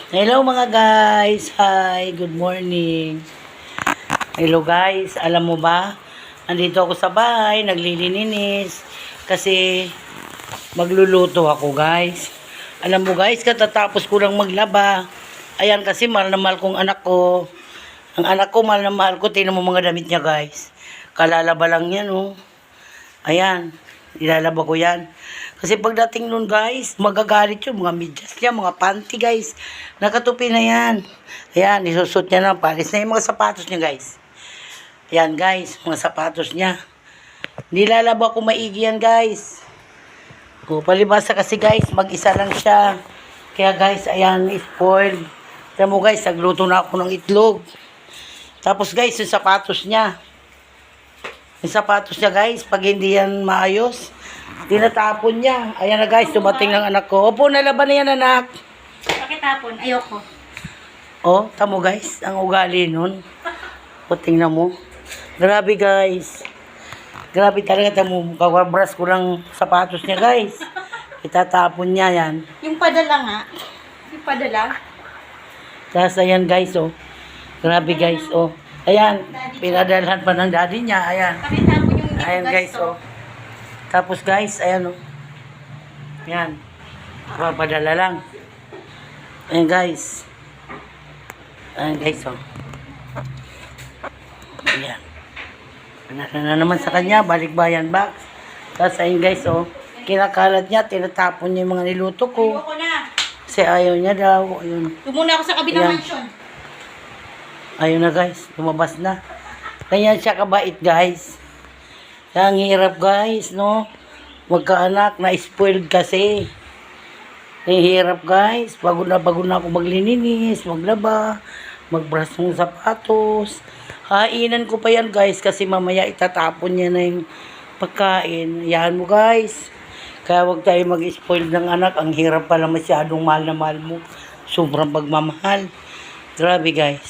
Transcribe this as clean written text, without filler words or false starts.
Hello mga guys. Hi, good morning. Hello guys, alam mo ba? Andito ako sa bahay, naglilininis kasi magluluto ako guys. Alam mo guys, katatapos ko lang maglaba. Ayan kasi mahal na mahal kong anak ko. Ang anak ko mahal na mahal ko. Tingnan mo mga damit niya guys. Kalalaba lang yan oh. Ayan, ilalaba ko yan. Kasi pagdating nun guys, magagalit yun. Mga medyas niya, mga panty guys. Nakatupi na yan. Ayan, isusot niya na. Palis na yung mga sapatos niya guys. Ayan guys, mga sapatos niya. Nilalaba ko maigi yan guys. O, palibasa kasi guys, mag-isa lang siya. Kaya guys, ayan, spoiled. Kaya mo guys, nagluto na ako ng itlog. Tapos guys, yung sapatos niya. Yung sapatos niya guys, pag hindi yan maayos, tinatapon niya. Ayan na guys, dumating ng anak ko. Opo, nalaban na yan anak. Pakitapon, ayoko. Oh, tamo guys, ang ugali nun. O, tingnan mo. Grabe guys. Grabe talaga, tamo. Kawabras ko ng sapatos niya guys. Itatapon niya yan. Yung padala nga. Yung padala. Tapos ayan guys, oh. Grabe guys, oh. Ayan, pinadalhan pa ng daddy niya. Ayan. Pakitapon yung hindi Ayan guys, oh. Tapos guys, ayan oh. Ayan. Papadala lang. Ayan guys. Ayan guys, oh. Ayan. Panala na naman sa kanya, balikbayan box. Tapos ayan guys, oh. Kinakalat niya, tinatapon niya yung mga niluto ko. Ayoko na. Kasi ayaw niya daw. Ayun. Tumuna ako sa kabilang Ayan. mansion. Ayun na guys, lumabas na. Ganyan siya kabait guys. Kaya ang hirap guys, no? Magkaanak, na-spoiled kasi. Ang hirap guys. Pagod na ako maglininis, maglaba, magbrush ng sapatos. Hainan ko pa yan guys kasi mamaya itatapon niya na yung pagkain. Yan mo guys. Kaya wag tayo mag-spoil ng anak. Ang hirap pala masyadong mahal na mahal mo. Sobrang pagmamahal. Grabe guys.